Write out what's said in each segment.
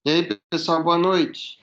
E aí, pessoal, boa noite.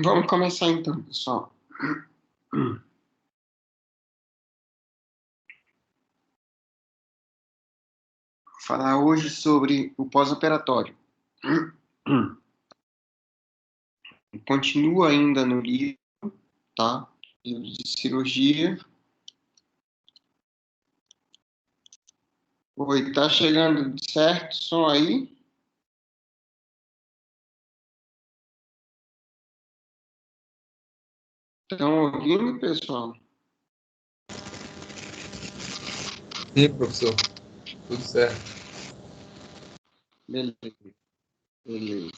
Vamos começar então, pessoal. Vou falar hoje sobre o pós-operatório. Continua ainda no livro, tá? Livro de cirurgia. Oi, tá chegando certo som aí? Estão ouvindo, pessoal? Sim, professor. Tudo certo. Beleza, beleza.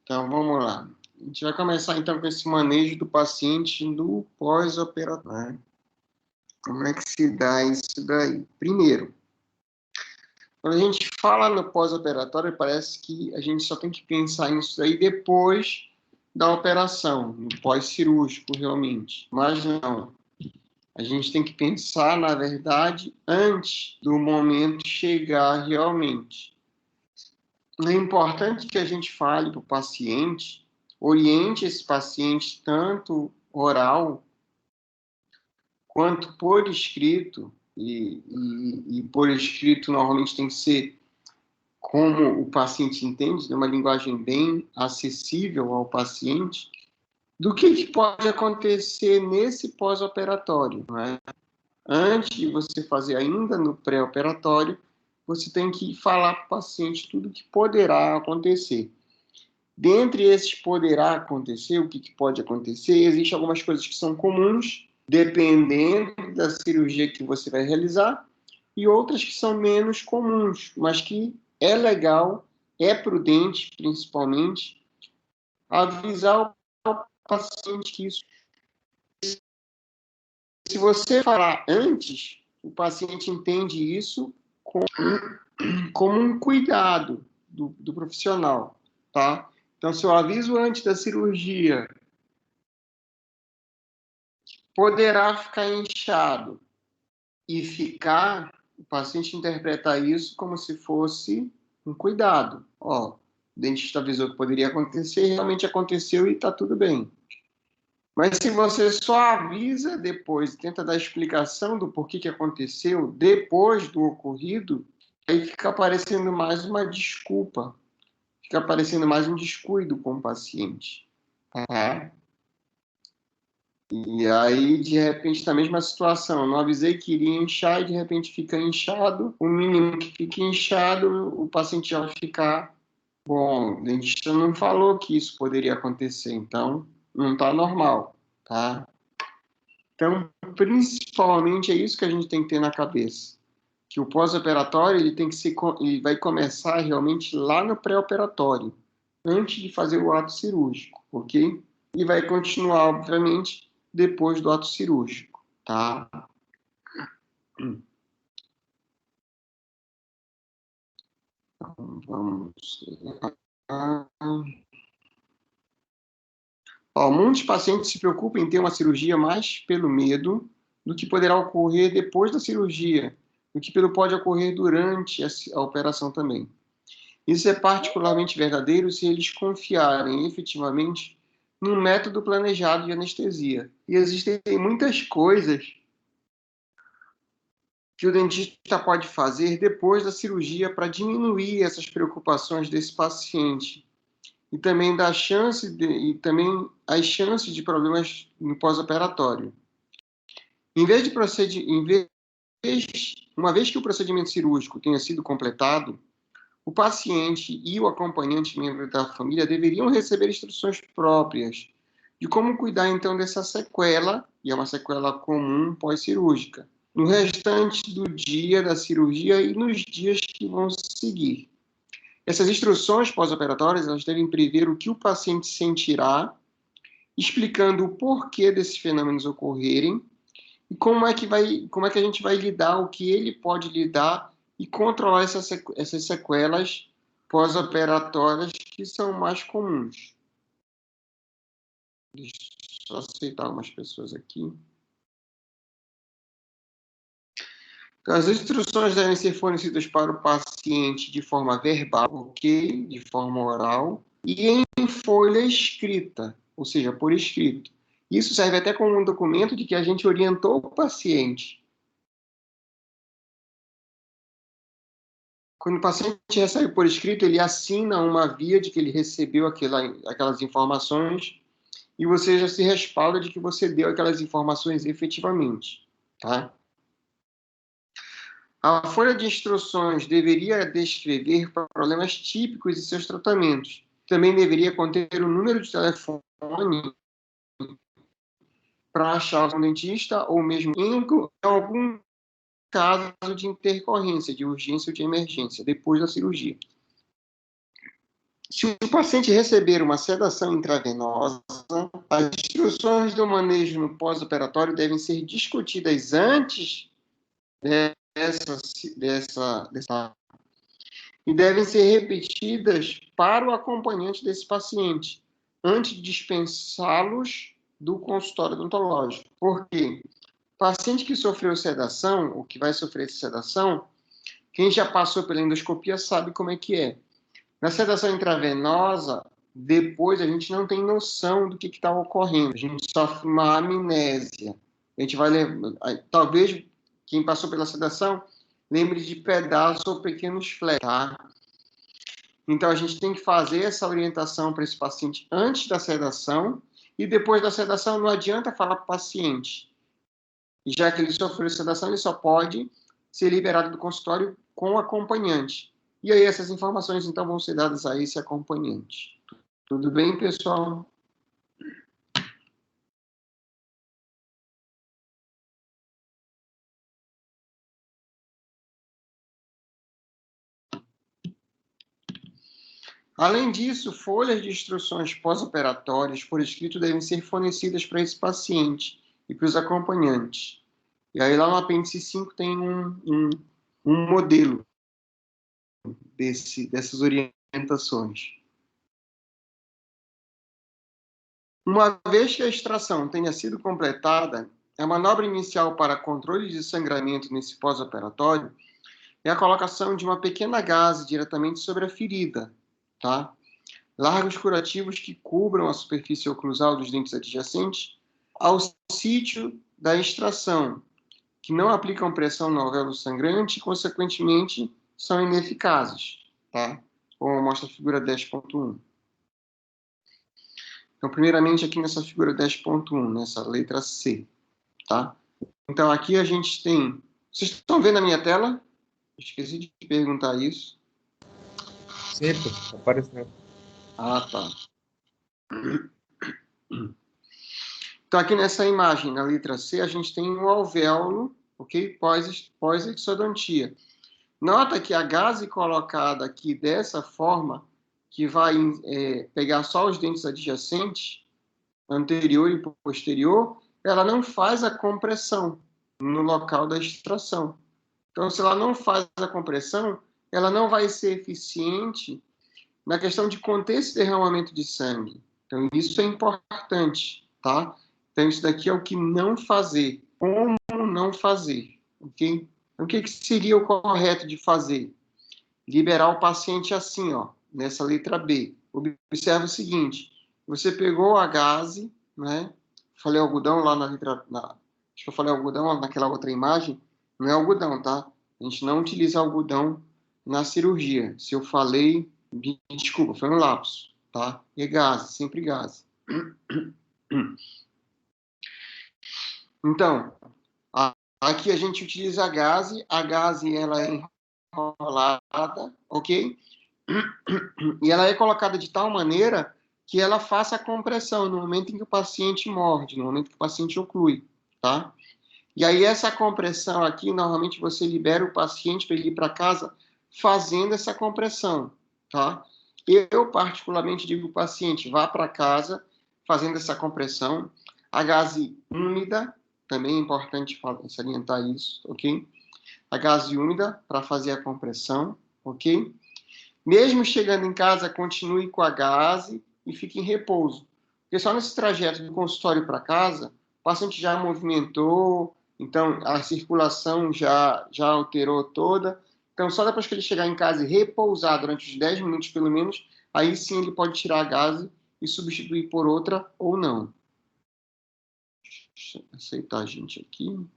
Então, vamos lá. A gente vai começar então com esse manejo do paciente no pós-operatório, né? Como é que se dá isso daí? Primeiro, quando a gente fala no pós-operatório, parece que a gente só tem que pensar nisso daí depois da operação, no pós-cirúrgico, realmente. Mas não. A gente tem que pensar, na verdade, antes do momento chegar realmente. É importante que a gente fale para o paciente, oriente esse paciente tanto oral quanto por escrito, e por escrito normalmente tem que ser como o paciente entende, né, uma linguagem bem acessível ao paciente, do que pode acontecer nesse pós-operatório. Né? Antes de você fazer ainda no pré-operatório, você tem que falar para o paciente tudo o que poderá acontecer. Dentre esses poderá acontecer, o que pode acontecer, existem algumas coisas que são comuns, dependendo da cirurgia que você vai realizar, e outras que são menos comuns, mas que é legal, é prudente, principalmente, avisar o paciente que isso. Se você falar antes, o paciente entende isso como um cuidado do profissional, tá? Então, se eu aviso antes da cirurgia, poderá ficar inchado e ficar, o paciente interpreta isso como se fosse um cuidado. Ó, o dentista avisou que poderia acontecer, realmente aconteceu e está tudo bem. Mas se você só avisa depois, tenta dar explicação do porquê que aconteceu depois do ocorrido, aí fica parecendo mais uma desculpa, fica parecendo mais um descuido com o paciente. Tá? E aí, de repente, na mesma situação, eu não avisei que iria inchar e de repente fica inchado, o mínimo que fica inchado, o paciente já vai ficar, bom, o dentista não falou que isso poderia acontecer, então não está normal, tá? Então, principalmente é isso que a gente tem que ter na cabeça, que o pós-operatório ele vai começar realmente lá no pré-operatório, antes de fazer o ato cirúrgico, ok? E vai continuar, obviamente, depois do ato cirúrgico, tá? Então, vamos lá. Ó, muitos pacientes se preocupam em ter uma cirurgia mais pelo medo do que poderá ocorrer depois da cirurgia, do que pelo pode ocorrer durante a operação também. Isso é particularmente verdadeiro se eles confiarem efetivamente no método planejado de anestesia. E existem muitas coisas que o dentista pode fazer depois da cirurgia para diminuir essas preocupações desse paciente e também as chances de problemas no pós-operatório. Uma vez que o procedimento cirúrgico tenha sido completado, o paciente e o acompanhante membro da família deveriam receber instruções próprias de como cuidar então dessa sequela, e é uma sequela comum pós-cirúrgica, no restante do dia da cirurgia e nos dias que vão seguir. Essas instruções pós-operatórias, elas devem prever o que o paciente sentirá, explicando o porquê desses fenômenos ocorrerem e como é que a gente vai lidar, o que ele pode lidar e controlar essas sequelas pós-operatórias que são mais comuns. Deixa eu só aceitar algumas pessoas aqui. Então, as instruções devem ser fornecidas para o paciente de forma verbal, ok? De forma oral, e em folha escrita, ou seja, por escrito. Isso serve até como um documento de que a gente orientou o paciente. Quando o paciente recebe por escrito, ele assina uma via de que ele recebeu aquelas informações e você já se respalda de que você deu aquelas informações efetivamente, tá? A folha de instruções deveria descrever problemas típicos e seus tratamentos. Também deveria conter o número de telefone para achar um dentista ou mesmo em algum caso de intercorrência, de urgência ou de emergência, depois da cirurgia. Se o paciente receber uma sedação intravenosa, as instruções do manejo no pós-operatório devem ser discutidas antes dessa e devem ser repetidas para o acompanhante desse paciente, antes de dispensá-los do consultório odontológico. Por quê? Paciente que sofreu sedação, ou que vai sofrer sedação, quem já passou pela endoscopia sabe como é que é. Na sedação intravenosa, depois a gente não tem noção do que está ocorrendo. A gente sofre uma amnésia. A gente vai talvez quem passou pela sedação lembre de pedaços ou pequenos flecos, tá? Então a gente tem que fazer essa orientação para esse paciente antes da sedação e depois da sedação não adianta falar para o paciente. E já que ele sofreu sedação, ele só pode ser liberado do consultório com o acompanhante. E aí essas informações, então, vão ser dadas a esse acompanhante. Tudo bem, pessoal? Além disso, folhas de instruções pós-operatórias por escrito devem ser fornecidas para esse paciente e para os acompanhantes. E aí lá no apêndice 5 tem um modelo dessas orientações. Uma vez que a extração tenha sido completada, a manobra inicial para controle de sangramento nesse pós-operatório é a colocação de uma pequena gaze diretamente sobre a ferida, tá? Largos curativos que cubram a superfície oclusal dos dentes adjacentes ao sítio da extração, que não aplicam pressão no alvéolo sangrante e, consequentemente, são ineficazes, tá? Como mostra a figura 10.1. Então, primeiramente, aqui nessa figura 10.1, nessa letra C, tá? Então, aqui a gente tem... Vocês estão vendo a minha tela? Esqueci de perguntar isso. Sim, professor, apareceu. Ah, tá. Então, aqui nessa imagem, na letra C, a gente tem um alvéolo, ok? Pós-exodontia. Nota que a gaze colocada aqui dessa forma, que vai pegar só os dentes adjacentes, anterior e posterior, ela não faz a compressão no local da extração. Então, se ela não faz a compressão, ela não vai ser eficiente na questão de conter esse derramamento de sangue. Então, isso é importante, tá? Então, isso daqui é o que não fazer. Como não fazer, ok? Então, o que seria o correto de fazer? Liberar o paciente assim, ó, nessa letra B. Observa o seguinte, você pegou a gaze, né? Falei algodão lá na letra... acho que eu falei algodão naquela outra imagem. Não é algodão, tá? A gente não utiliza algodão na cirurgia. Se eu falei, desculpa, foi um lapso, tá? E gaze, sempre gaze. Então, aqui a gente utiliza a gaze ela é enrolada, ok? E ela é colocada de tal maneira que ela faça a compressão no momento em que o paciente morde, no momento que o paciente oclui, tá? E aí essa compressão aqui, normalmente você libera o paciente para ele ir para casa fazendo essa compressão, tá? Eu particularmente digo para o paciente, vá para casa fazendo essa compressão. A gaze úmida, também é importante salientar isso, ok? A gaze úmida para fazer a compressão, ok? Mesmo chegando em casa, continue com a gaze e fique em repouso. Porque só nesse trajeto do consultório para casa, o paciente já movimentou, então a circulação já alterou toda. Então, só depois que ele chegar em casa e repousar durante os 10 minutos, pelo menos, aí sim ele pode tirar a gaze e substituir por outra ou não. Deixa eu aceitar a gente aqui.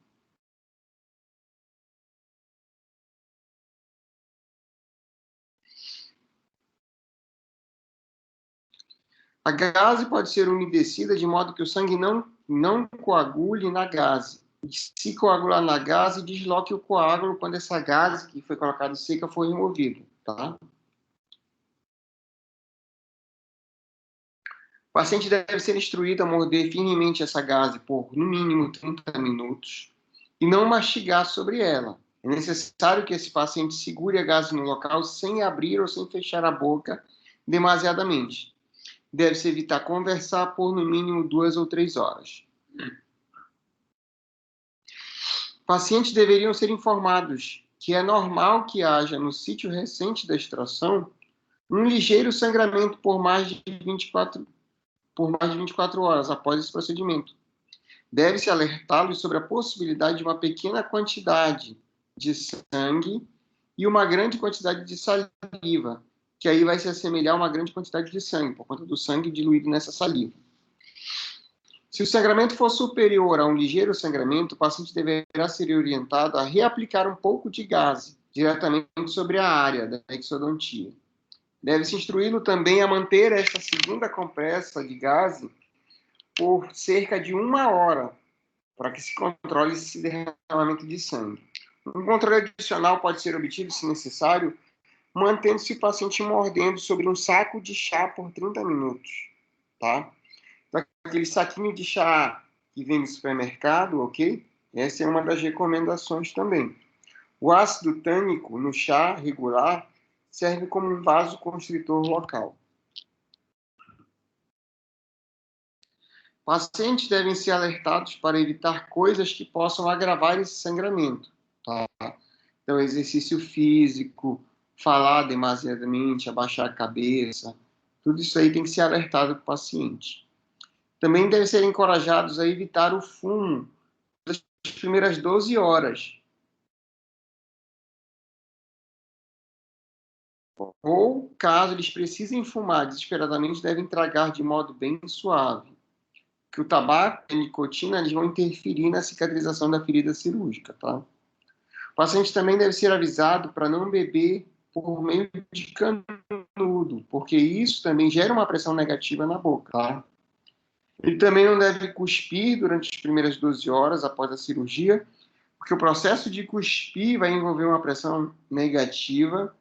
A gaze pode ser umedecida de modo que o sangue não coagule na gaze. Se coagular na gaze, desloque o coágulo quando essa gaze que foi colocada seca for removida, tá? O paciente deve ser instruído a morder firmemente essa gaze por, no mínimo, 30 minutos e não mastigar sobre ela. É necessário que esse paciente segure a gaze no local sem abrir ou sem fechar a boca demasiadamente. Deve-se evitar conversar por, no mínimo, 2 ou 3 horas. Pacientes deveriam ser informados que é normal que haja, no sítio recente da extração, um ligeiro sangramento por mais de 24 horas após esse procedimento. Deve-se alertá-los sobre a possibilidade de uma pequena quantidade de sangue e uma grande quantidade de saliva, que aí vai se assemelhar a uma grande quantidade de sangue, por conta do sangue diluído nessa saliva. Se o sangramento for superior a um ligeiro sangramento, o paciente deverá ser orientado a reaplicar um pouco de gaze diretamente sobre a área da exodontia. Deve-se instruí-lo também a manter esta segunda compressa de gaze por cerca de 1 hora, para que se controle esse derramamento de sangue. Um controle adicional pode ser obtido, se necessário, mantendo-se o paciente mordendo sobre um saco de chá por 30 minutos, tá? Aquele saquinho de chá que vem no supermercado, ok? Essa é uma das recomendações também. O ácido tânico no chá regular serve como um vasoconstritor local. Pacientes devem ser alertados para evitar coisas que possam agravar esse sangramento, tá? Então, exercício físico, falar demasiadamente, abaixar a cabeça, tudo isso aí tem que ser alertado para o paciente. Também devem ser encorajados a evitar o fumo das primeiras 12 horas. Ou, caso eles precisem fumar desesperadamente, devem tragar de modo bem suave. Que o tabaco e a nicotina eles vão interferir na cicatrização da ferida cirúrgica, tá? O paciente também deve ser avisado para não beber por meio de canudo, porque isso também gera uma pressão negativa na boca, tá? Ele também não deve cuspir durante as primeiras 12 horas após a cirurgia, porque o processo de cuspir vai envolver uma pressão negativa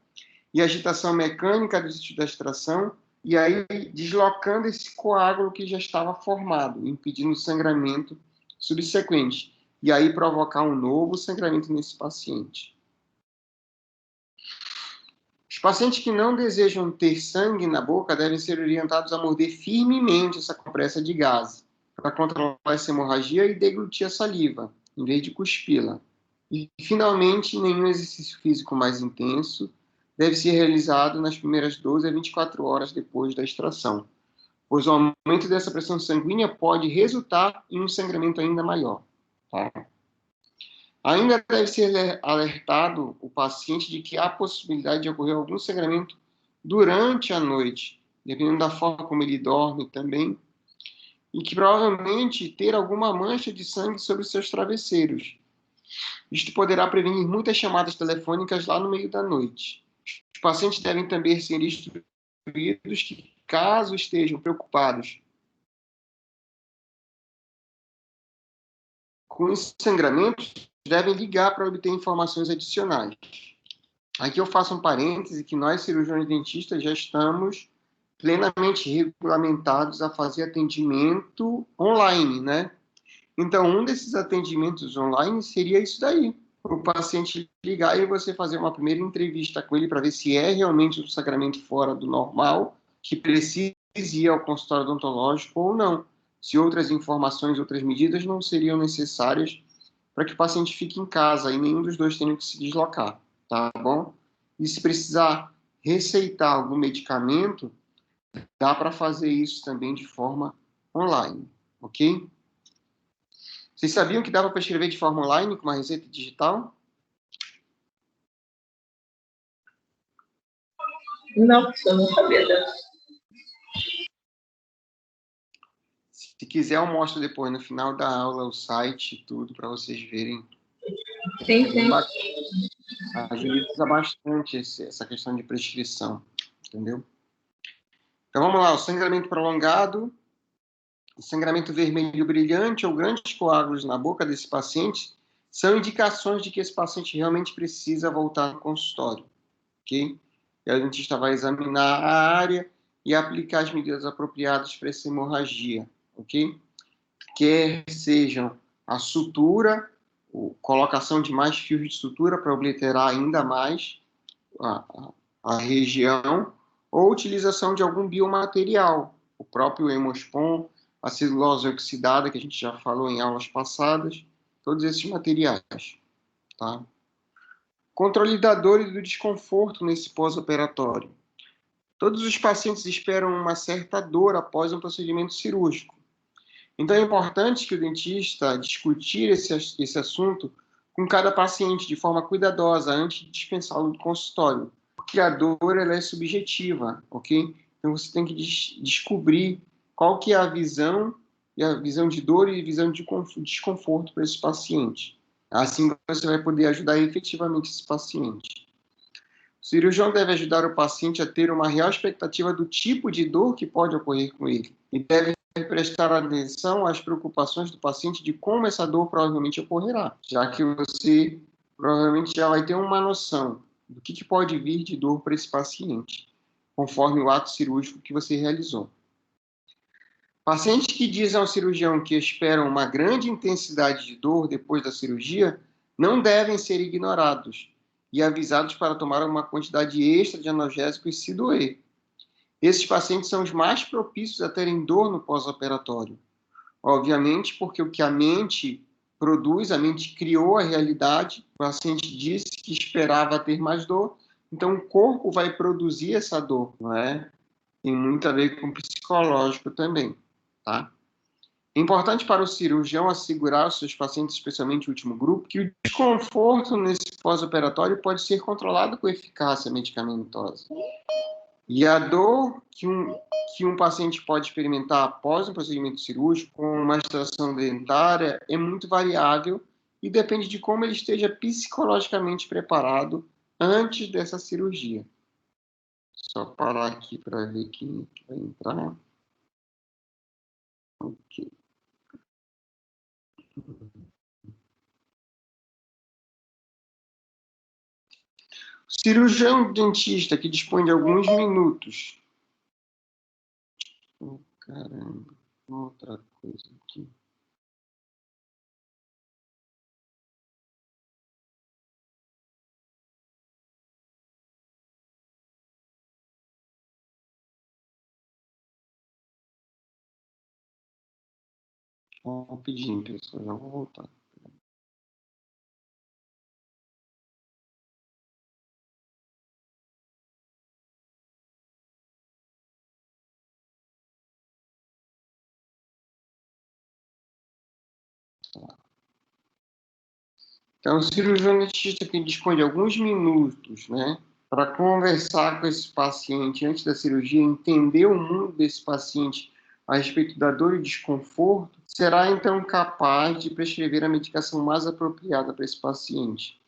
e agitação mecânica do sítio da extração, e aí deslocando esse coágulo que já estava formado, impedindo o sangramento subsequente, e aí provocar um novo sangramento nesse paciente. Os pacientes que não desejam ter sangue na boca devem ser orientados a morder firmemente essa compressa de gás, para controlar essa hemorragia e deglutir a saliva, em vez de cuspi-la. E, finalmente, nenhum exercício físico mais intenso deve ser realizado nas primeiras 12 a 24 horas depois da extração, pois o aumento dessa pressão sanguínea pode resultar em um sangramento ainda maior. Tá? Ainda deve ser alertado o paciente de que há possibilidade de ocorrer algum sangramento durante a noite, dependendo da forma como ele dorme também, e que provavelmente ter alguma mancha de sangue sobre os seus travesseiros. Isto poderá prevenir muitas chamadas telefônicas lá no meio da noite. Os pacientes devem também ser instruídos que, caso estejam preocupados com os sangramentos, devem ligar para obter informações adicionais. Aqui eu faço um parêntese que nós, cirurgiões dentistas, já estamos plenamente regulamentados a fazer atendimento online, né? Então, um desses atendimentos online seria isso daí. O paciente ligar e você fazer uma primeira entrevista com ele para ver se é realmente um sangramento fora do normal, que precise ir ao consultório odontológico ou não. Se outras informações, outras medidas não seriam necessárias para que o paciente fique em casa e nenhum dos dois tenha que se deslocar, tá bom? E se precisar receitar algum medicamento, dá para fazer isso também de forma online, ok? Vocês sabiam que dava para escrever de forma online com uma receita digital? Não, eu não sabia dessa. Se quiser, eu mostro depois, no final da aula, o site e tudo, para vocês verem. Sim, sim. Agiliza bastante essa questão de prescrição, entendeu? Então, vamos lá. O sangramento prolongado, o sangramento vermelho brilhante ou grandes coágulos na boca desse paciente são indicações de que esse paciente realmente precisa voltar ao consultório, ok? E a dentista vai examinar a área e aplicar as medidas apropriadas para essa hemorragia, ok? Quer sejam a sutura, colocação de mais fios de sutura para obliterar ainda mais a região, ou utilização de algum biomaterial, o próprio Hemospon, a celulose oxidada, que a gente já falou em aulas passadas, todos esses materiais, tá? Controle da dor e do desconforto nesse pós-operatório. Todos os pacientes esperam uma certa dor após um procedimento cirúrgico. Então é importante que o dentista discutir esse assunto com cada paciente de forma cuidadosa antes de dispensá-lo do consultório, porque a dor ela é subjetiva, ok? Então você tem que descobrir qual que é a visão de dor e a visão de desconforto para esse paciente. Assim você vai poder ajudar efetivamente esse paciente. O cirurgião deve ajudar o paciente a ter uma real expectativa do tipo de dor que pode ocorrer com ele e deve prestar atenção às preocupações do paciente de como essa dor provavelmente ocorrerá, já que você provavelmente já vai ter uma noção do que pode vir de dor para esse paciente, conforme o ato cirúrgico que você realizou. Pacientes que dizem ao cirurgião que esperam uma grande intensidade de dor depois da cirurgia não devem ser ignorados e avisados para tomar uma quantidade extra de analgésicos se doer. Esses pacientes são os mais propícios a terem dor no pós-operatório. Obviamente, porque o que a mente produz, a mente criou a realidade, o paciente disse que esperava ter mais dor, então o corpo vai produzir essa dor, não é? Tem muito a ver com o psicológico também, tá? É importante para o cirurgião assegurar aos seus pacientes, especialmente o último grupo, que o desconforto nesse pós-operatório pode ser controlado com eficácia medicamentosa. E a dor que um paciente pode experimentar após um procedimento cirúrgico, com uma extração dentária, é muito variável e depende de como ele esteja psicologicamente preparado antes dessa cirurgia. Só parar aqui para ver quem vai entrar. Ok. O cirurgião dentista que dispõe de alguns minutos. Oh, caramba, outra coisa aqui. Rapidinho, pessoal, já vou voltar. Então, o cirurgião dentista que dispõe de alguns minutos, né, para conversar com esse paciente antes da cirurgia, entender o mundo desse paciente a respeito da dor e desconforto, será então capaz de prescrever a medicação mais apropriada para esse paciente.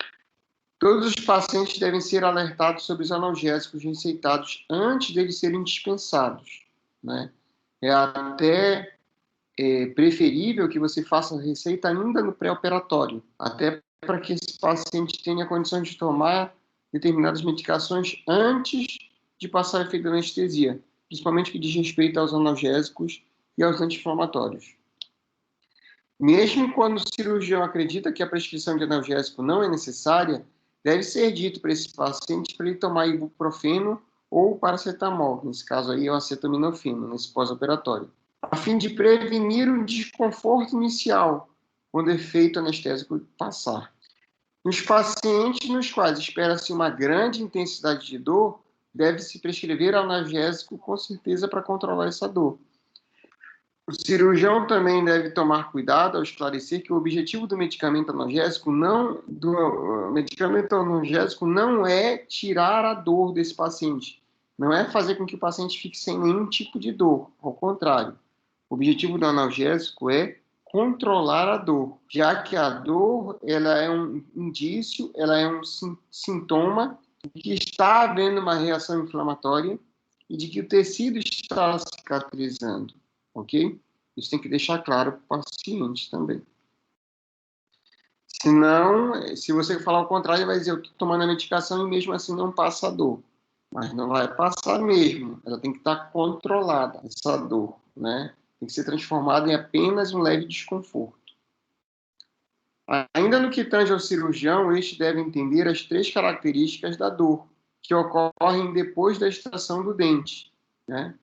Todos os pacientes devem ser alertados sobre os analgésicos receitados antes deles serem dispensados, né? É até preferível que você faça a receita ainda no pré-operatório, até para que esse paciente tenha condições de tomar determinadas medicações antes de passar o efeito da anestesia, principalmente que diz respeito aos analgésicos e aos anti-inflamatórios. Mesmo quando o cirurgião acredita que a prescrição de analgésico não é necessária, deve ser dito para esse paciente para ele tomar ibuprofeno ou paracetamol, nesse caso aí é o acetaminofeno, nesse pós-operatório, a fim de prevenir o desconforto inicial quando o efeito anestésico passar. Nos pacientes nos quais espera-se uma grande intensidade de dor, deve-se prescrever analgésico com certeza para controlar essa dor. O cirurgião também deve tomar cuidado ao esclarecer que o objetivo do medicamento analgésico não é tirar a dor desse paciente, não é fazer com que o paciente fique sem nenhum tipo de dor, ao contrário. O objetivo do analgésico é controlar a dor, já que a dor ela é um indício, ela é um sintoma de que está havendo uma reação inflamatória e de que o tecido está cicatrizando, ok? Isso tem que deixar claro para o paciente também. Senão, se você falar o contrário, vai dizer, eu estou tomando a medicação e mesmo assim não passa a dor. Mas não vai passar mesmo, ela tem que estar controlada, essa dor, né? Tem que ser transformada em apenas um leve desconforto. Ainda no que tange ao cirurgião, este deve entender as 3 características da dor, que ocorrem depois da extração do dente, né?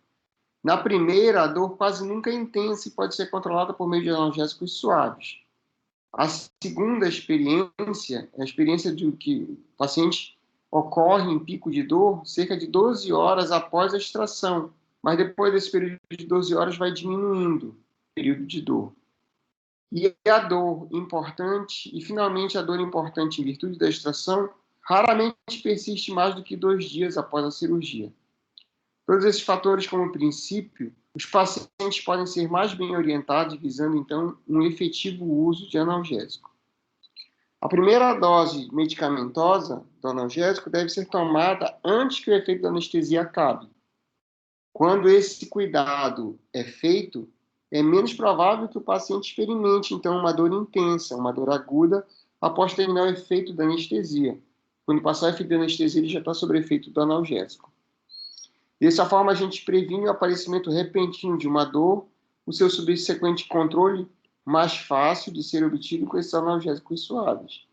Na primeira, a dor quase nunca é intensa e pode ser controlada por meio de analgésicos suaves. A segunda experiência é a experiência de que o paciente ocorre em pico de dor cerca de 12 horas após a extração, mas depois desse período de 12 horas vai diminuindo o período de dor. E a dor importante, e finalmente a dor importante em virtude da extração, raramente persiste mais do que 2 dias após a cirurgia. Todos esses fatores como princípio, os pacientes podem ser mais bem orientados, visando então um efetivo uso de analgésico. A primeira dose medicamentosa do analgésico deve ser tomada antes que o efeito da anestesia acabe. Quando esse cuidado é feito, é menos provável que o paciente experimente, então, uma dor intensa, uma dor aguda, após terminar o efeito da anestesia. Quando passar o efeito da anestesia, ele já está sob efeito do analgésico. Dessa forma, a gente previne o aparecimento repentino de uma dor, o seu subsequente controle mais fácil de ser obtido com esses analgésicos suaves.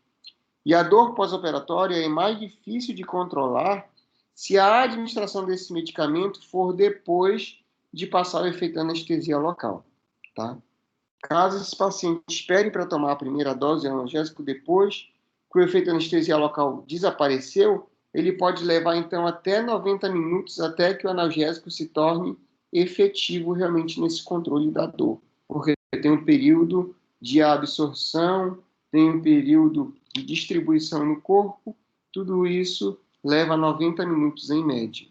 E a dor pós-operatória é mais difícil de controlar se a administração desse medicamento for depois de passar o efeito da anestesia local, tá? Caso esse paciente espere para tomar a primeira dose de analgésico depois que o efeito da anestesia local desapareceu, ele pode levar, então, até 90 minutos até que o analgésico se torne efetivo realmente nesse controle da dor. Porque tem um período de absorção, tem um período de distribuição no corpo, tudo isso leva 90 minutos em média.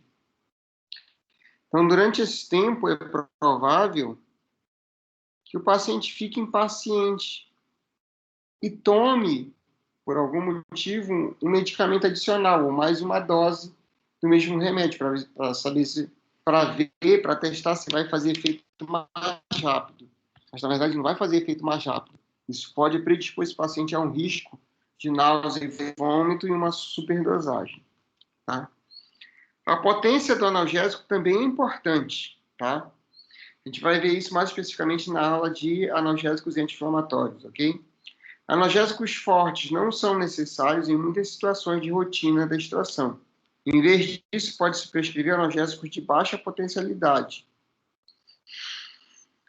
Então, durante esse tempo, é provável que o paciente fique impaciente e tome, por algum motivo, um medicamento adicional, ou mais uma dose do mesmo remédio, para saber se, para ver, para testar se vai fazer efeito mais rápido. Mas, na verdade, não vai fazer efeito mais rápido. Isso pode predispor esse paciente a um risco de náusea e vômito e uma superdosagem. Tá? A potência do analgésico também é importante. Tá? A gente vai ver isso mais especificamente na aula de analgésicos e anti-inflamatórios, ok? Analgésicos fortes não são necessários em muitas situações de rotina da extração. Em vez disso, pode-se prescrever analgésicos de baixa potencialidade.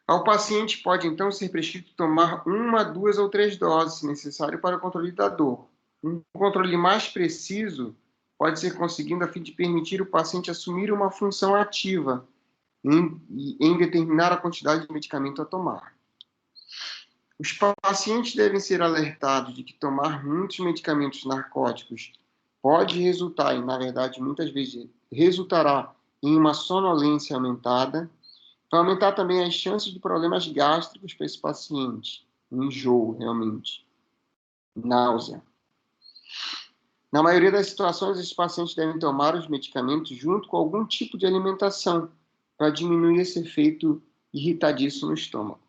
Ao paciente pode, então, ser prescrito tomar 1, 2 ou 3 doses, se necessário, para o controle da dor. Um controle mais preciso pode ser conseguido a fim de permitir o paciente assumir uma função ativa em determinar a quantidade de medicamento a tomar. Os pacientes devem ser alertados de que tomar muitos medicamentos narcóticos pode resultar, e na verdade muitas vezes resultará em uma sonolência aumentada. Vai aumentar também as chances de problemas gástricos para esse paciente, enjoo realmente, náusea. Na maioria das situações, esses pacientes devem tomar os medicamentos junto com algum tipo de alimentação para diminuir esse efeito irritadiço no estômago.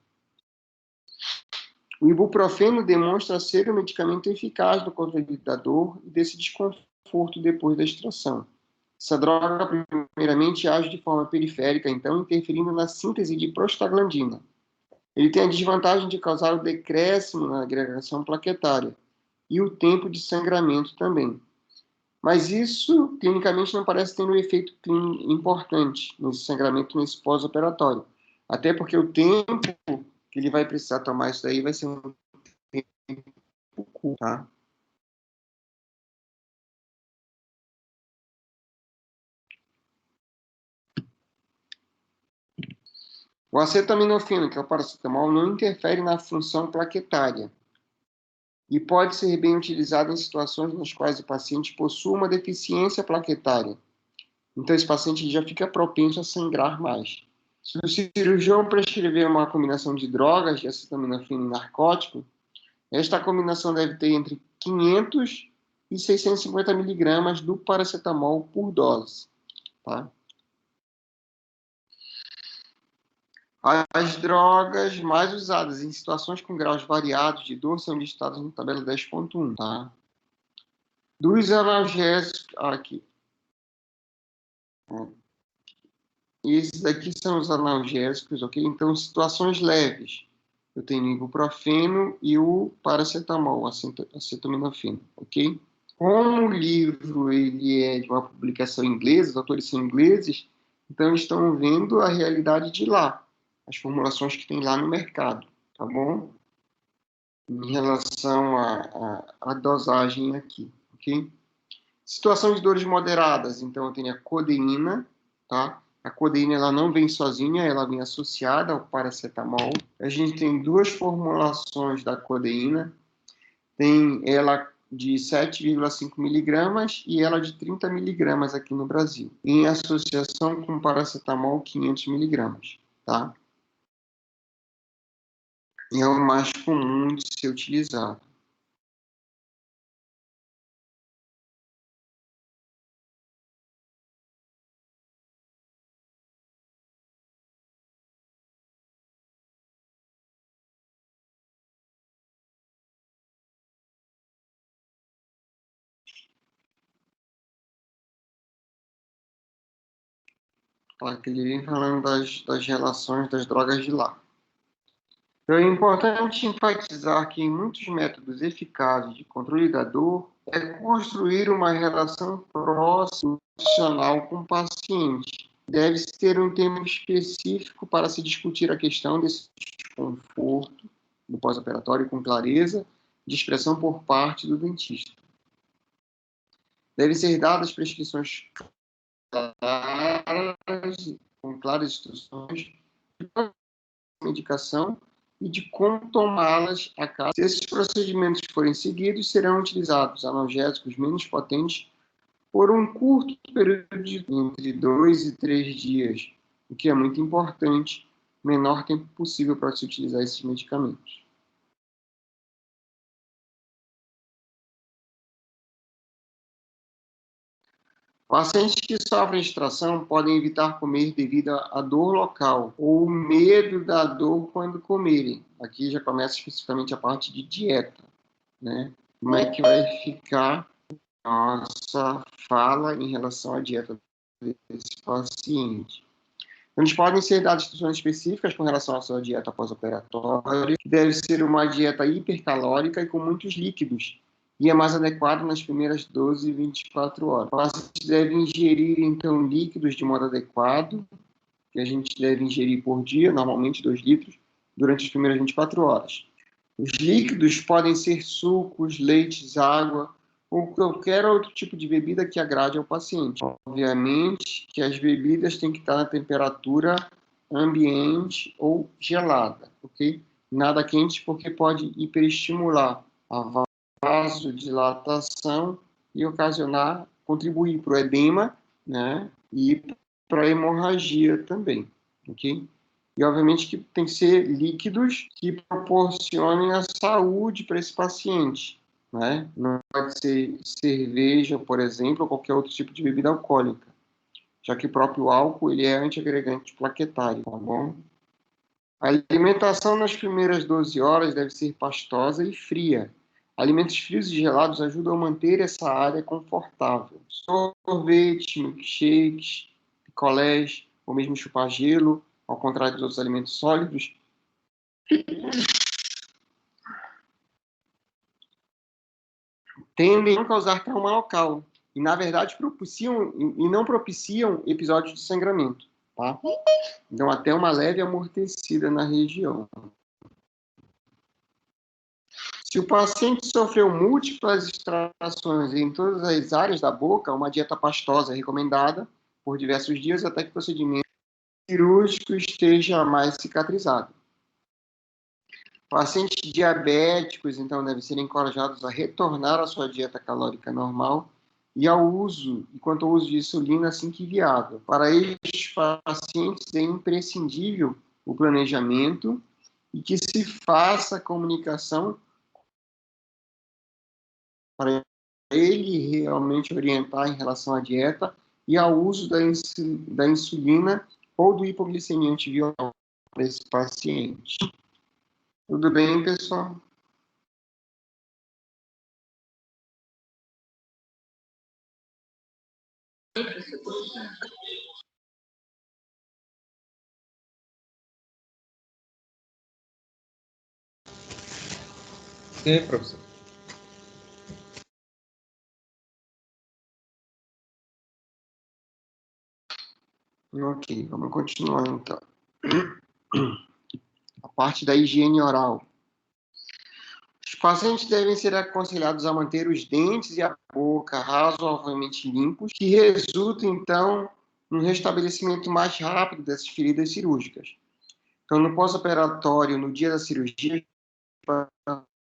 O ibuprofeno demonstra ser um medicamento eficaz no controle da dor e desse desconforto depois da extração. Essa droga, primeiramente, age de forma periférica, então, interferindo na síntese de prostaglandina. Ele tem a desvantagem de causar o decréscimo na agregação plaquetária e o tempo de sangramento também. Mas isso, clinicamente, não parece ter um efeito importante nesse sangramento, nesse pós-operatório. Até porque o tempo que ele vai precisar tomar isso daí vai ser um tempo curto, tá? O acetaminofeno, que é o paracetamol, não interfere na função plaquetária e pode ser bem utilizado em situações nas quais o paciente possui uma deficiência plaquetária. Então, esse paciente já fica propenso a sangrar mais. Se o cirurgião prescrever uma combinação de drogas, de acetaminofeno e narcótico, esta combinação deve ter entre 500 e 650 miligramas do paracetamol por dose. Tá? As drogas mais usadas em situações com graus variados de dor são listadas na tabela 10.1. Tá? Dos analgésicos... Aqui. Esses daqui são os analgésicos, ok? Então, situações leves. Eu tenho o ibuprofeno e o paracetamol, acetaminofeno, ok? Como o livro ele é de uma publicação inglesa, os autores são ingleses, então eles estão vendo a realidade de lá, as formulações que tem lá no mercado, tá bom? Em relação à dosagem aqui, ok? Situação de dores moderadas, então eu tenho a codeína, tá? A codeína ela não vem sozinha, ela vem associada ao paracetamol. A gente tem duas formulações da codeína, tem ela de 7,5 miligramas e ela de 30 miligramas aqui no Brasil, em associação com paracetamol 500 miligramas, tá? E é o mais comum de ser utilizado. Aqui ele vem falando das relações das drogas de lá. Então, é importante enfatizar que em muitos métodos eficazes de controle da dor é construir uma relação próxima com o paciente. Deve-se ter um tempo específico para se discutir a questão desse desconforto do pós-operatório com clareza de expressão por parte do dentista. Devem ser dadas prescrições claras, com claras instruções de medicação e de como tomá-las a cada. Se esses procedimentos forem seguidos, serão utilizados analgésicos menos potentes por um curto período de entre 2 e 3 dias, o que é muito importante, o menor tempo possível para se utilizar esses medicamentos. Pacientes que sofrem distração podem evitar comer devido à dor local ou medo da dor quando comerem. Aqui já começa especificamente a parte de dieta, né? Como é que vai ficar nossa fala em relação à dieta desse paciente? Eles podem ser dadas instruções específicas com relação à sua dieta pós-operatória, que deve ser uma dieta hipercalórica e com muitos líquidos, e é mais adequado nas primeiras 12 e 24 horas. O paciente deve ingerir, então, líquidos de modo adequado, que a gente deve ingerir por dia, normalmente 2 litros, durante as primeiras 24 horas. Os líquidos podem ser sucos, leites, água, ou qualquer outro tipo de bebida que agrade ao paciente. Obviamente que as bebidas têm que estar na temperatura ambiente ou gelada, ok? Nada quente, porque pode hiperestimular a vasodilatação e contribuir para o edema, né? E para a hemorragia também, ok? E, obviamente, que tem que ser líquidos que proporcionem a saúde para esse paciente, né? Não pode ser cerveja, por exemplo, ou qualquer outro tipo de bebida alcoólica, já que o próprio álcool ele é antiagregante plaquetário, tá bom? A alimentação nas primeiras 12 horas deve ser pastosa e fria. Alimentos frios e gelados ajudam a manter essa área confortável. Sorvete, milkshakes, picolés, ou mesmo chupar gelo, ao contrário dos outros alimentos sólidos, tendem a causar trauma local e, na verdade, não propiciam episódios de sangramento, tá? Então, até uma leve amortecida na região. Se o paciente sofreu múltiplas extrações em todas as áreas da boca, uma dieta pastosa é recomendada por diversos dias até que o procedimento cirúrgico esteja mais cicatrizado. Pacientes diabéticos, então, devem ser encorajados a retornar à sua dieta calórica normal e quanto ao uso de insulina assim que viável. Para estes pacientes é imprescindível o planejamento e que se faça a comunicação para ele realmente orientar em relação à dieta e ao uso da insulina ou do hipoglicemia antiviral para esse paciente. Tudo bem, pessoal? Sim, professor. Ok, vamos continuar então. A parte da higiene oral. Os pacientes devem ser aconselhados a manter os dentes e a boca razoavelmente limpos, que resulta, então, num restabelecimento mais rápido dessas feridas cirúrgicas. Então, no pós-operatório, no dia da cirurgia, os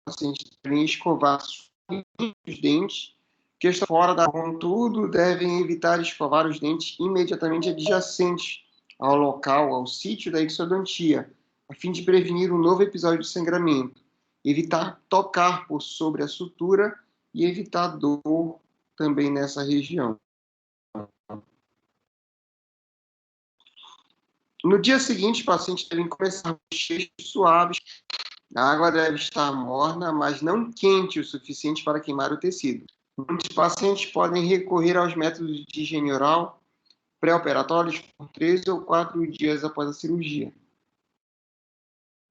pacientes devem escovar os dentes, que estão fora da... Contudo, devem evitar escovar os dentes imediatamente adjacentes ao local, ao sítio da exodontia, a fim de prevenir um novo episódio de sangramento, evitar tocar por sobre a sutura e evitar dor também nessa região. No dia seguinte, os pacientes devem começar bochechos suaves. A água deve estar morna, mas não quente o suficiente para queimar o tecido. Muitos pacientes podem recorrer aos métodos de higiene oral pré-operatórios por 3 ou 4 dias após a cirurgia.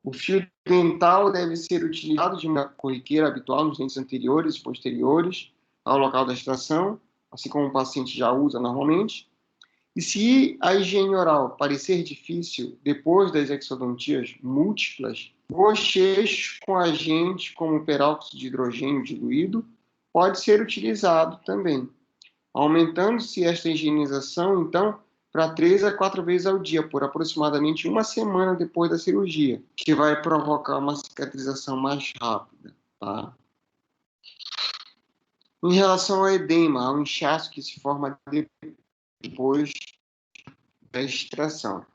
O fio dental deve ser utilizado de uma corriqueira habitual nos dentes anteriores e posteriores ao local da extração, assim como o paciente já usa normalmente. E se a higiene oral parecer difícil depois das exodontias múltiplas, bochechos com agentes como peróxido de hidrogênio diluído pode ser utilizado também. Aumentando-se esta higienização, então, para 3 a 4 vezes ao dia, por aproximadamente uma semana depois da cirurgia, que vai provocar uma cicatrização mais rápida, tá? Em relação ao edema, ao inchaço que se forma depois da extração.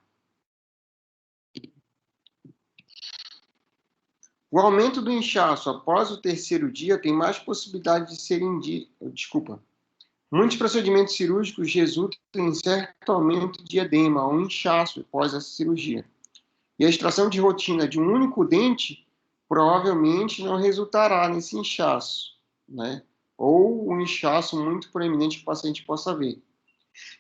O aumento do inchaço após o terceiro dia tem mais possibilidade de ser Muitos procedimentos cirúrgicos resultam em certo aumento de edema ou inchaço após essa cirurgia. E a extração de rotina de um único dente provavelmente não resultará nesse inchaço, né? Ou um inchaço muito proeminente que o paciente possa ver.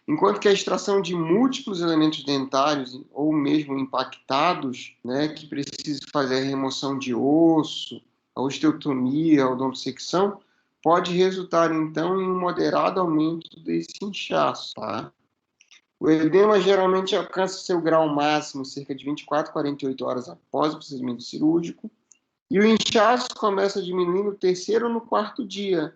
Enquanto que a extração de múltiplos elementos dentários ou mesmo impactados, né, que precisa fazer a remoção de osso, a osteotomia, a odontosecção, pode resultar, então, em um moderado aumento desse inchaço, tá? O edema geralmente alcança seu grau máximo cerca de 24 a 48 horas após o procedimento cirúrgico, e o inchaço começa a diminuir no terceiro ou no quarto dia,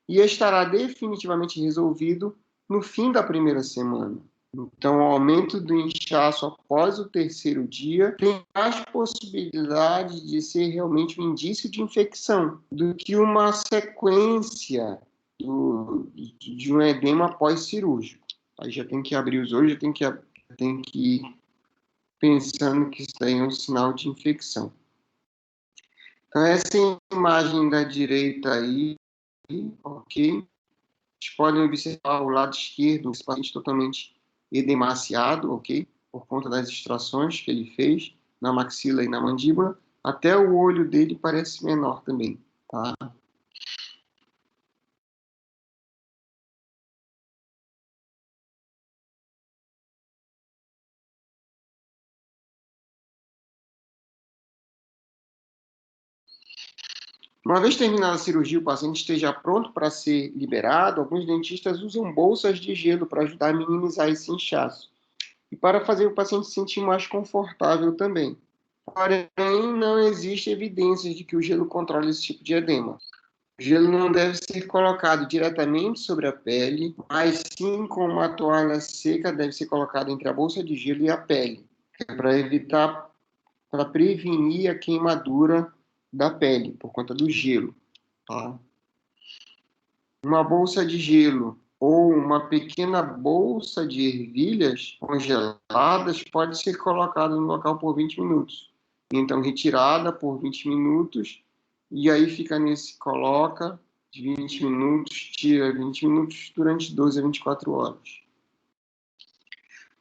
e estará definitivamente resolvido no fim da primeira semana. Então, o aumento do inchaço após o terceiro dia tem mais possibilidade de ser realmente um indício de infecção do que uma sequência de um edema pós-cirúrgico. Aí já tem que abrir os olhos, já tem que ir pensando que isso daí é um sinal de infecção. Então, essa imagem da direita aí, ok? Vocês podem observar o lado esquerdo, esse paciente totalmente edemaciado, ok? Por conta das extrações que ele fez na maxila e na mandíbula. Até o olho dele parece menor também, tá? Uma vez terminada a cirurgia, o paciente esteja pronto para ser liberado, alguns dentistas usam bolsas de gelo para ajudar a minimizar esse inchaço e para fazer o paciente se sentir mais confortável também. Porém, não existe evidência de que o gelo controle esse tipo de edema. O gelo não deve ser colocado diretamente sobre a pele, mas sim com uma toalha seca deve ser colocada entre a bolsa de gelo e a pele, para prevenir a queimadura da pele por conta do gelo, tá? Uma bolsa de gelo ou uma pequena bolsa de ervilhas congeladas pode ser colocada no local por 20 minutos. Então, retirada por 20 minutos, e aí fica coloca de 20 minutos, tira 20 minutos durante 12 a 24 horas.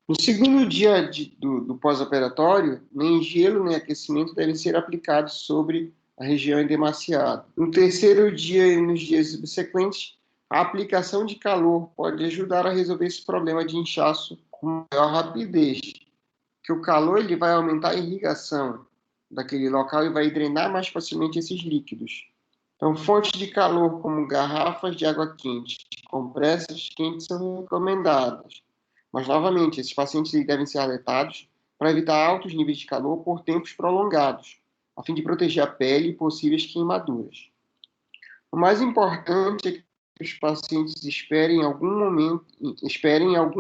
No segundo dia do pós-operatório, nem gelo nem aquecimento devem ser aplicados sobre a região edemaciada. No terceiro dia e nos dias subsequentes, a aplicação de calor pode ajudar a resolver esse problema de inchaço com maior rapidez, que o calor ele vai aumentar a irrigação daquele local e vai drenar mais facilmente esses líquidos. Então, fontes de calor como garrafas de água quente, compressas quentes são recomendadas. Mas, novamente, esses pacientes devem ser alertados para evitar altos níveis de calor por tempos prolongados, a fim de proteger a pele e possíveis queimaduras. O mais importante é que os pacientes esperem algum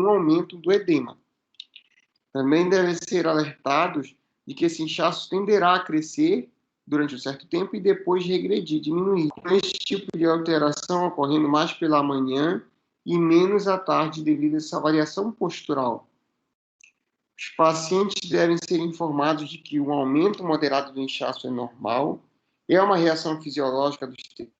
aumento do edema. Também devem ser alertados de que esse inchaço tenderá a crescer durante um certo tempo e depois regredir, diminuir. Com esse tipo de alteração ocorrendo mais pela manhã e menos à tarde devido a essa variação postural. Os pacientes devem ser informados de que o aumento moderado do inchaço é normal, é uma reação fisiológica do sistema.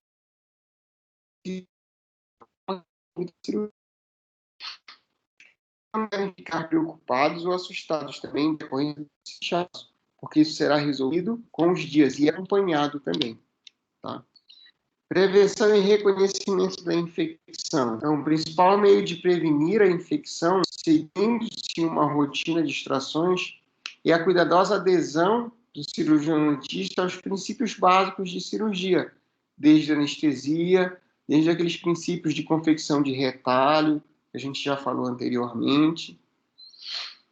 Não devem ficar preocupados ou assustados também depois desse inchaço, porque isso será resolvido com os dias e acompanhado também, tá? Prevenção e reconhecimento da infecção. Então, o principal meio de prevenir a infecção, seguindo-se uma rotina de extrações, é a cuidadosa adesão do cirurgião dentista aos princípios básicos de cirurgia, desde a anestesia, desde aqueles princípios de confecção de retalho, que a gente já falou anteriormente,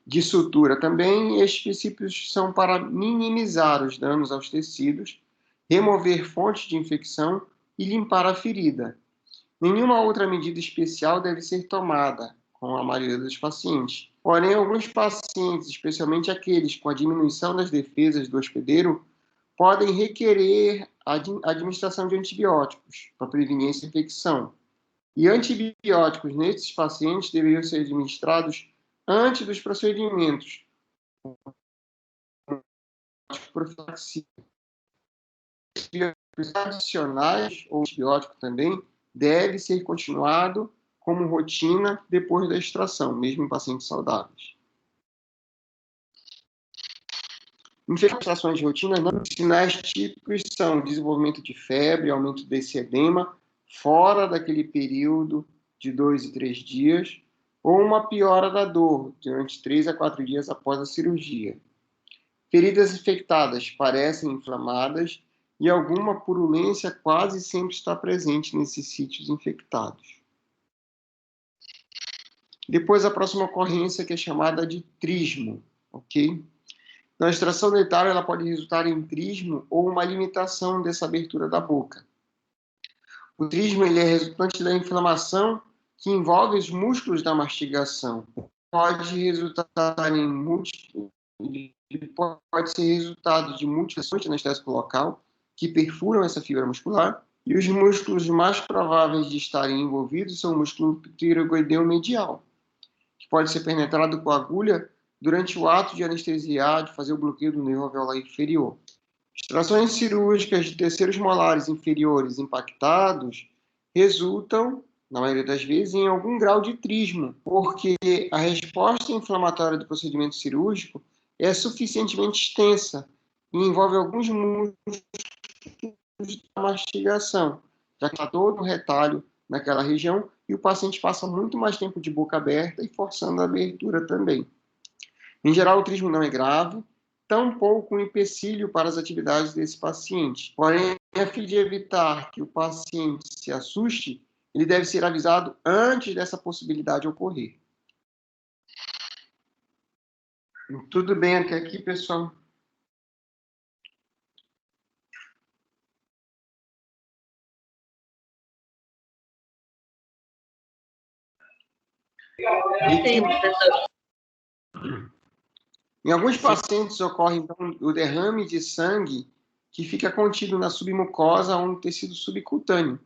de sutura também. Estes princípios são para minimizar os danos aos tecidos, remover fontes de infecção e limpar a ferida. Nenhuma outra medida especial deve ser tomada, com a maioria dos pacientes. Porém, alguns pacientes, especialmente aqueles com a diminuição das defesas do hospedeiro, podem requerer a administração de antibióticos para prevenir essa infecção. E antibióticos nesses pacientes deveriam ser administrados antes dos procedimentos. Profilaxia. Antibióticos adicionais, ou antibiótico também, deve ser continuado como rotina depois da extração, mesmo em pacientes saudáveis. Infecções de rotina, não. Sinais típicos são desenvolvimento de febre, aumento desse edema, fora daquele período de 2 e 3 dias, ou uma piora da dor durante 3 a 4 dias após a cirurgia. Feridas infectadas parecem inflamadas e alguma purulência quase sempre está presente nesses sítios infectados. Depois, a próxima ocorrência, que é chamada de trismo, ok? Na extração dentária, ela pode resultar em trismo ou uma limitação dessa abertura da boca. O trismo ele é resultante da inflamação que envolve os músculos da mastigação. Pode resultar pode ser resultado de múltiplas anestésico local que perfuram essa fibra muscular, e os músculos mais prováveis de estarem envolvidos são o músculo tireoideu medial, que pode ser penetrado com agulha durante o ato de anestesiar, de fazer o bloqueio do nervo alveolar inferior. Extrações cirúrgicas de terceiros molares inferiores impactados resultam, na maioria das vezes, em algum grau de trismo, porque a resposta inflamatória do procedimento cirúrgico é suficientemente extensa e envolve alguns músculos da mastigação, já que está todo o retalho naquela região e o paciente passa muito mais tempo de boca aberta e forçando a abertura também. Em geral, o trismo não é grave, tampouco um empecilho para as atividades desse paciente. Porém, a fim de evitar que o paciente se assuste, ele deve ser avisado antes dessa possibilidade ocorrer. Tudo bem até aqui, pessoal? Sim, professor. Em alguns pacientes ocorre então, o derrame de sangue que fica contido na submucosa ou no tecido subcutâneo,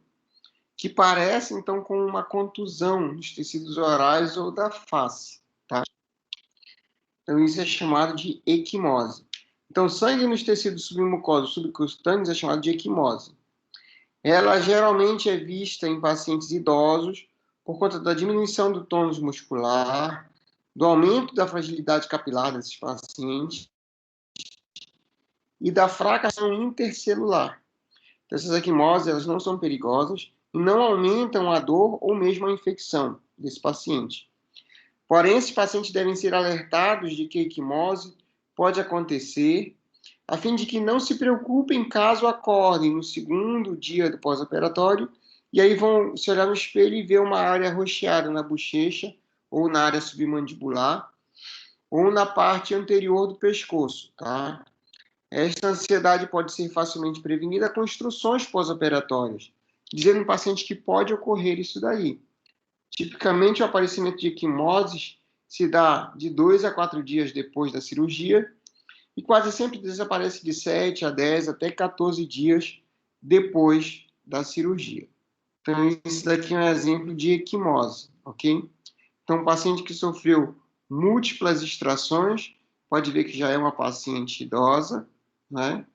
que parece então com uma contusão nos tecidos orais ou da face, tá? Então isso é chamado de equimose. Então sangue nos tecidos submucosos subcutâneos é chamado de equimose. Ela geralmente é vista em pacientes idosos por conta da diminuição do tônus muscular, do aumento da fragilidade capilar desses pacientes e da fraca ação intercelular. Então, essas equimoses elas não são perigosas e não aumentam a dor ou mesmo a infecção desse paciente. Porém, esses pacientes devem ser alertados de que a equimose pode acontecer, a fim de que não se preocupem caso acordem no segundo dia do pós-operatório e aí vão se olhar no espelho e ver uma área roxeada na bochecha ou na área submandibular ou na parte anterior do pescoço, tá? Esta ansiedade pode ser facilmente prevenida com instruções pós-operatórias, dizendo ao paciente que pode ocorrer isso daí. Tipicamente, o aparecimento de equimoses se dá de 2 a 4 dias depois da cirurgia e quase sempre desaparece de 7 a 10 até 14 dias depois da cirurgia. Então, esse daqui é um exemplo de equimose, ok? Então, um paciente que sofreu múltiplas extrações, pode ver que já é uma paciente idosa, né?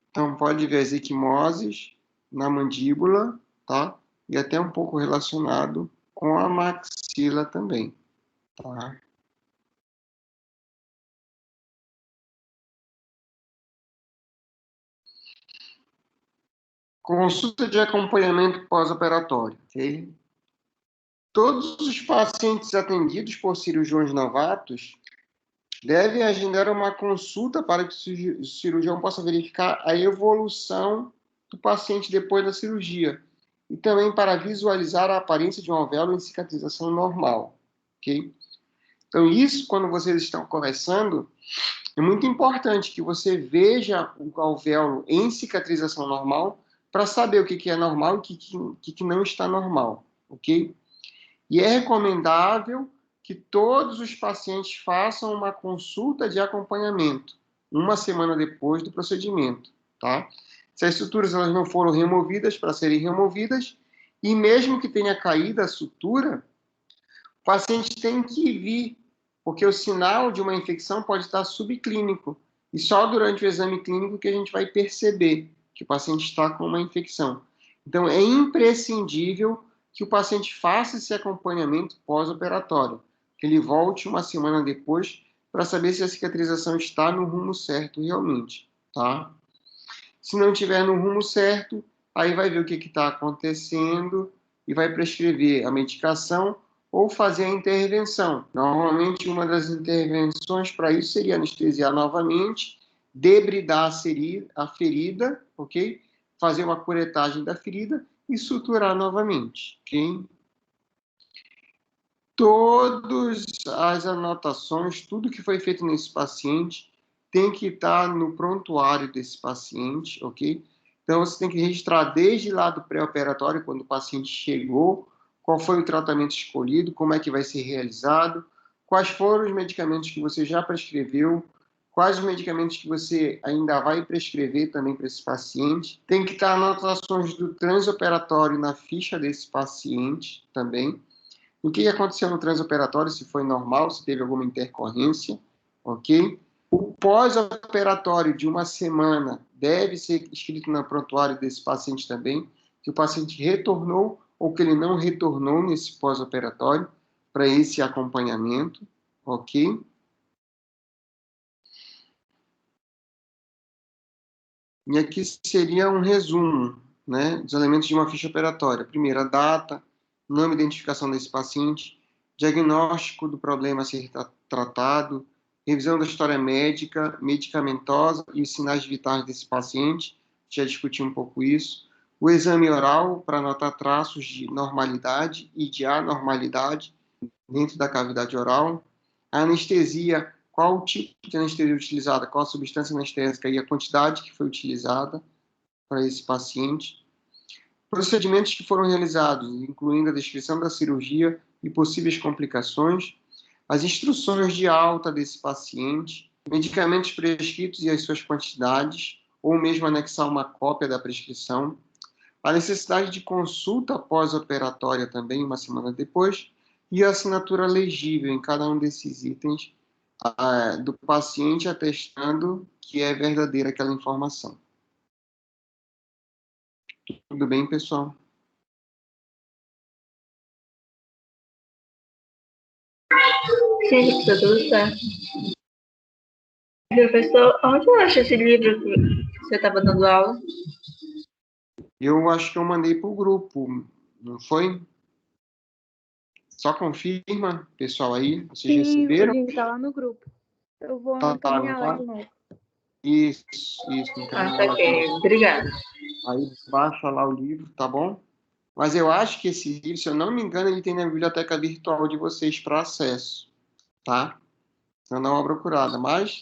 Então, pode ver as equimoses na mandíbula, tá? E até um pouco relacionado com a maxila também, tá? Consulta de acompanhamento pós-operatório, ok? Todos os pacientes atendidos por cirurgiões novatos devem agendar uma consulta para que o cirurgião possa verificar a evolução do paciente depois da cirurgia e também para visualizar a aparência de um alvéolo em cicatrização normal, ok? Então, isso, quando vocês estão conversando, é muito importante que você veja o alvéolo em cicatrização normal para saber o que é normal e o que não está normal, ok? E é recomendável que todos os pacientes façam uma consulta de acompanhamento, uma semana depois do procedimento, tá? Se as suturas elas não foram removidas, para serem removidas, e mesmo que tenha caído a sutura, o paciente tem que vir, porque o sinal de uma infecção pode estar subclínico, e só durante o exame clínico que a gente vai perceber que o paciente está com uma infecção. Então, é imprescindível que o paciente faça esse acompanhamento pós-operatório, que ele volte uma semana depois para saber se a cicatrização está no rumo certo realmente, tá? Se não estiver no rumo certo, aí vai ver o que está acontecendo e vai prescrever a medicação ou fazer a intervenção. Normalmente, uma das intervenções para isso seria anestesiar novamente, debridar a ferida, ok? Fazer uma curetagem da ferida e suturar novamente, ok? Todas as anotações, tudo que foi feito nesse paciente, tem que estar no prontuário desse paciente, ok? Então, você tem que registrar desde lá do pré-operatório, quando o paciente chegou, qual foi o tratamento escolhido, como é que vai ser realizado, quais foram os medicamentos que você já prescreveu, quais os medicamentos que você ainda vai prescrever também para esse paciente. Tem que estar anotações do transoperatório na ficha desse paciente também. O que aconteceu no transoperatório, se foi normal, se teve alguma intercorrência, ok? O pós-operatório de uma semana deve ser escrito no prontuário desse paciente também, que o paciente retornou ou que ele não retornou nesse pós-operatório para esse acompanhamento, ok? E aqui seria um resumo, né, dos elementos de uma ficha operatória. Primeiro, a data, nome e identificação desse paciente, diagnóstico do problema a ser tratado, revisão da história médica, medicamentosa e os sinais vitais desse paciente, já discuti um pouco isso. O exame oral, para anotar traços de normalidade e de anormalidade dentro da cavidade oral. A anestesia, qual o tipo de anestesia utilizada, qual a substância anestésica e a quantidade que foi utilizada para esse paciente. Procedimentos que foram realizados, incluindo a descrição da cirurgia e possíveis complicações, as instruções de alta desse paciente, medicamentos prescritos e as suas quantidades, ou mesmo anexar uma cópia da prescrição, a necessidade de consulta pós-operatória também, uma semana depois, e a assinatura legível em cada um desses itens do paciente atestando que é verdadeira aquela informação. Tudo bem, pessoal? Sim, tudo certo. Professor, onde eu acho esse livro que você estava dando aula? Eu acho que eu mandei para o grupo, não foi? Só confirma, pessoal, aí. Vocês Sim, receberam? o link está lá no grupo. Eu vou Tá, encaminhar lá tá. de novo. Isso, então. Tá ok, obrigada. Aí baixa lá o livro, tá bom? Mas eu acho que esse livro, se eu não me engano, ele tem na biblioteca virtual de vocês para acesso, tá? Então dá uma procurada. Mas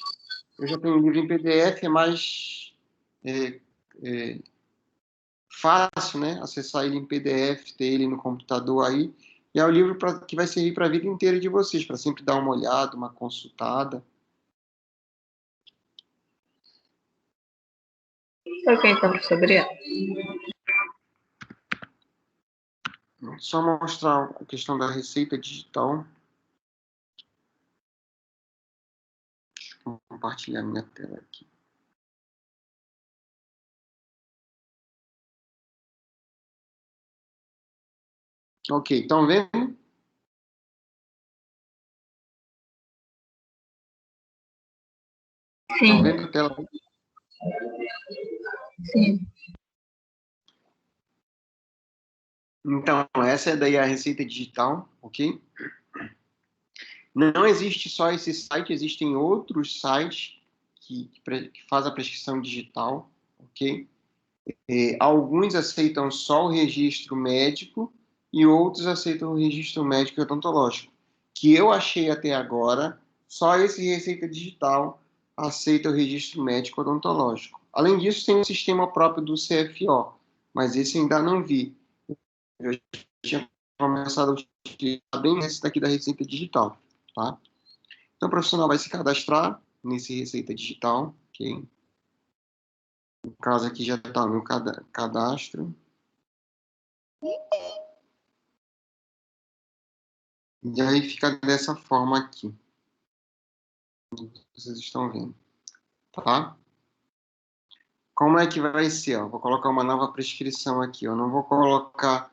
eu já tenho o livro em PDF, é mais fácil, né? Acessar ele em PDF, ter ele no computador aí. E é o livro que vai servir para a vida inteira de vocês, para sempre dar uma olhada, uma consultada. Ok, então, professor, obrigada. Só mostrar a questão da receita digital. Deixa eu compartilhar minha tela aqui. Ok, estão vendo? Sim. Estão vendo a tela? Sim. Então, essa é daí a receita digital, ok? Não existe só esse site, existem outros sites que fazem a prescrição digital, ok? Alguns aceitam só o registro médico e outros aceitam o registro médico e odontológico. Que eu achei até agora, só esse receita digital aceita o registro médico odontológico. Além disso, tem um sistema próprio do CFO, mas esse ainda não vi. Eu tinha começar a utilizar bem esse daqui da receita digital, tá? Então, o profissional vai se cadastrar nesse receita digital, ok? No caso aqui já está o meu cadastro. E aí fica dessa forma aqui. Vocês estão vendo, tá? Como é que vai ser? Ó? Vou colocar uma nova prescrição aqui. Eu não vou colocar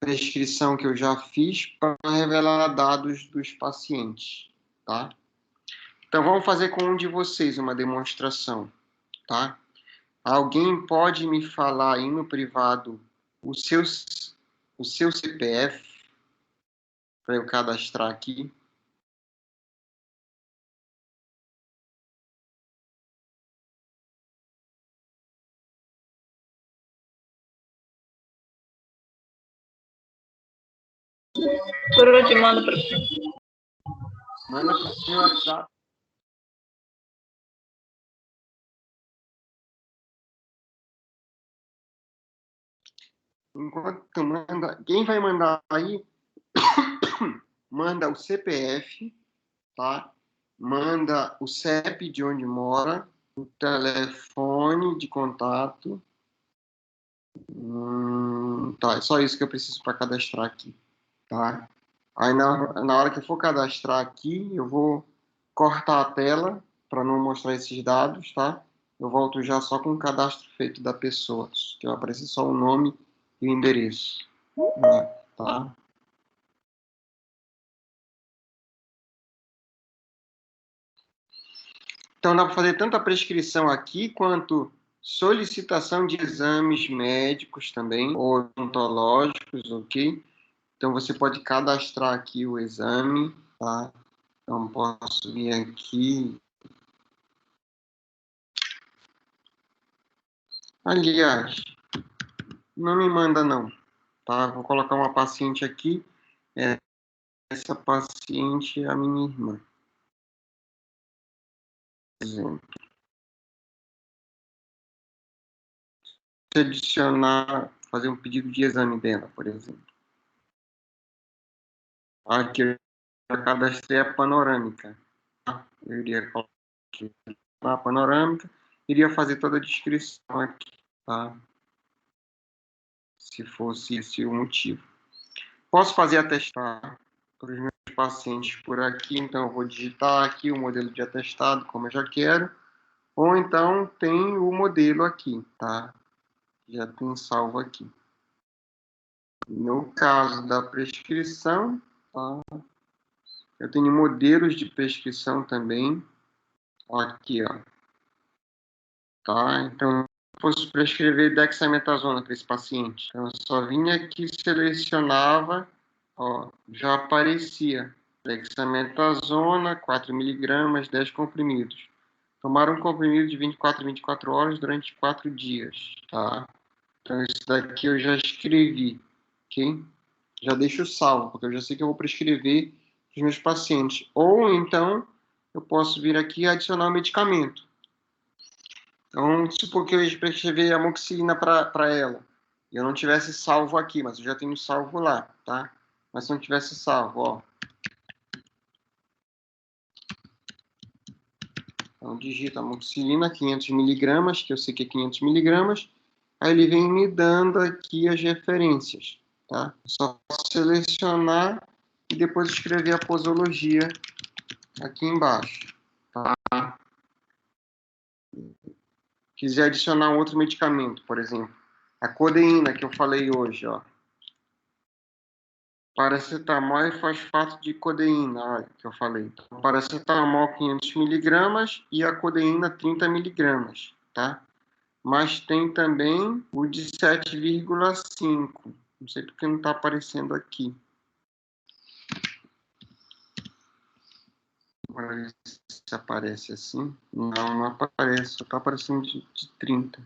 prescrição que eu já fiz para revelar dados dos pacientes, tá? Então, vamos fazer com um de vocês uma demonstração, tá? Alguém pode me falar aí no privado o seu CPF para eu cadastrar aqui? Por onde manda para você? Manda para o meu WhatsApp. Enquanto manda, quem vai mandar aí, manda o CPF, tá? Manda o CEP de onde mora, o telefone de contato. Tá, é só isso que eu preciso para cadastrar aqui, tá? Aí na hora que eu for cadastrar aqui, eu vou cortar a tela para não mostrar esses dados, tá? Eu volto já só com o cadastro feito da pessoa, que vai aparecer só o nome e o endereço, né? Tá? Então, dá para fazer tanto a prescrição aqui, quanto solicitação de exames médicos também, ou odontológicos, ok? Então, você pode cadastrar aqui o exame, tá? Então, posso vir aqui. Aliás, não me manda não, tá? Vou colocar uma paciente aqui. Essa paciente é a minha irmã. Por exemplo. Se adicionar, fazer um pedido de exame dela, por exemplo. Aqui eu já cadastrei a panorâmica. Eu iria colocar aqui a panorâmica, iria fazer toda a descrição aqui, tá? Se fosse esse o motivo. Posso fazer atestado para os meus pacientes por aqui, então eu vou digitar aqui o modelo de atestado, como eu já quero, ou então tem o modelo aqui, tá? Já tem salvo aqui. No caso da prescrição, tá? Eu tenho modelos de prescrição também, aqui, ó. Tá? Então, eu posso prescrever dexametasona para esse paciente. Então, eu só vinha aqui, selecionava, ó, já aparecia. Dexametasona, 4 miligramas, 10 comprimidos. Tomar um comprimido de 24 em 24 horas durante 4 dias, tá? Então, isso daqui eu já escrevi, ok? Já deixo salvo, porque eu já sei que eu vou prescrever para os meus pacientes. Ou, então, eu posso vir aqui e adicionar o medicamento. Então, supor que eu ia prescrever amoxicilina para ela. E eu não tivesse salvo aqui, mas eu já tenho salvo lá, tá? Mas se não tivesse salvo, ó. Então, digita amoxicilina, 500 miligramas, que eu sei que é 500 miligramas. Aí ele vem me dando aqui as referências, tá? Só selecionar e depois escrever a posologia aqui embaixo, tá? Quiser adicionar um outro medicamento, por exemplo, a codeína que eu falei hoje, ó. Paracetamol e fosfato de codeína, olha, que eu falei. Então, paracetamol 500 miligramas e a codeína 30 miligramas, tá? Mas tem também o de 7,5. Não sei porque não está aparecendo aqui. Agora ver se aparece assim. Não, não aparece. Só está aparecendo de 30.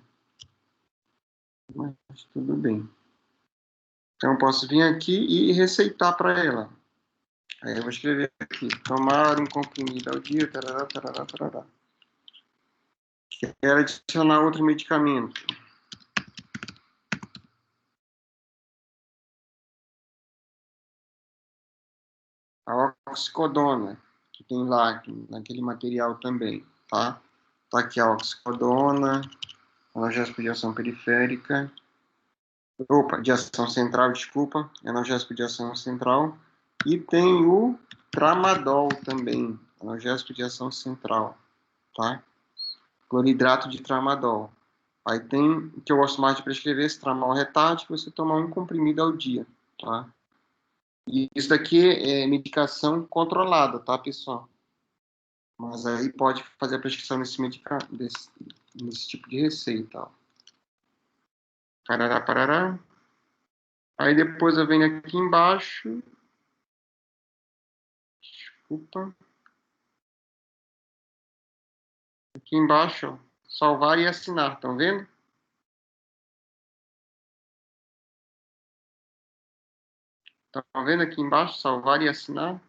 Mas tudo bem. Então, eu posso vir aqui e receitar para ela. Aí eu vou escrever aqui. Tomar um comprimido ao dia. Tarará, tarará, tarará. Quero adicionar outro medicamento. a oxicodona, que tem lá, naquele material também, tá? Tá aqui a oxicodona, analgésico de ação periférica, de ação central, desculpa, analgésico de ação central, e tem o tramadol também, analgésico de ação central, tá? Cloridrato de tramadol. Aí tem, o que eu gosto mais de prescrever, esse tramal retard, que você toma um comprimido ao dia, tá? E isso daqui é medicação controlada, tá, pessoal? Mas aí pode fazer a prescrição nesse tipo de receita, ó. Parará, parará. Aí depois eu venho aqui embaixo. Desculpa. Aqui embaixo, ó, salvar e assinar, estão vendo? Estão vendo aqui embaixo, salvar e assinar?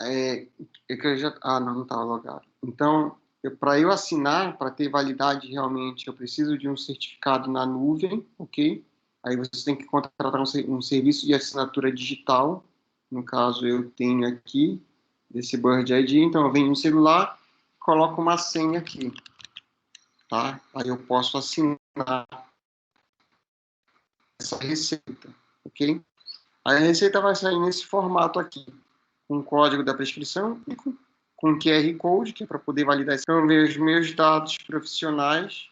É que eu já... Ah, não estava logado. Então, para eu assinar, para ter validade realmente, eu preciso de um certificado na nuvem, ok? Aí você tem que contratar um serviço de assinatura digital. No caso, eu tenho aqui, desse Bird ID. Então, eu venho no celular, coloco uma senha aqui, tá? Aí eu posso assinar essa receita, ok? Aí a receita vai sair nesse formato aqui, com o código da prescrição e com QR Code, que é para poder validar. Então, eu vejo os meus dados profissionais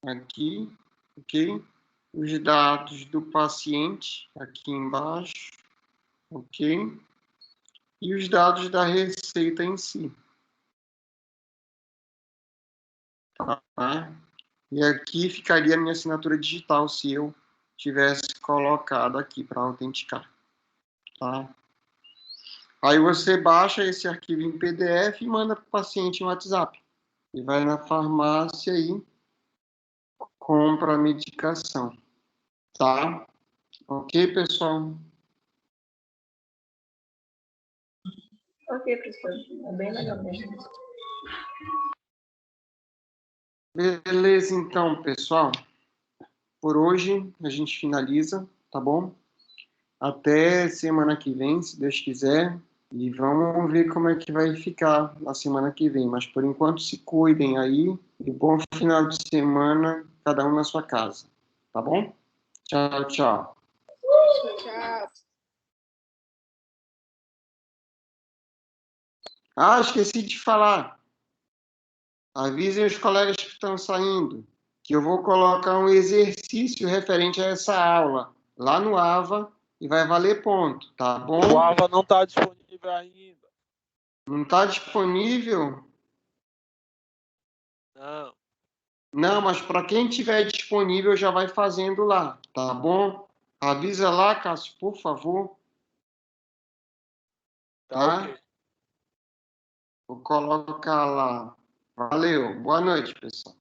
aqui, ok? Os dados do paciente aqui embaixo, ok? E os dados da receita em si. Tá? E aqui ficaria a minha assinatura digital, se eu tivesse colocado aqui para autenticar. Tá? Aí você baixa esse arquivo em PDF e manda para o paciente no WhatsApp. E vai na farmácia e compra a medicação. Tá? Ok, pessoal? Ok, professor. É bem legal mesmo. Beleza, então, pessoal. Por hoje a gente finaliza, tá bom? Até semana que vem, se Deus quiser. E vamos ver como é que vai ficar na semana que vem. Mas por enquanto se cuidem aí. E bom final de semana, cada um na sua casa. Tá bom? Tchau, tchau. Tchau. Ah, esqueci de falar. Avisem os colegas que estão saindo que eu vou colocar um exercício referente a essa aula lá no AVA e vai valer ponto, tá bom? O AVA não está disponível ainda. Não está disponível? Não. Não, mas para quem tiver disponível já vai fazendo lá, tá bom? Avisa lá, Cássio, por favor, Tá tá? ok. Vou colocar lá. Valeu. Boa noite, pessoal.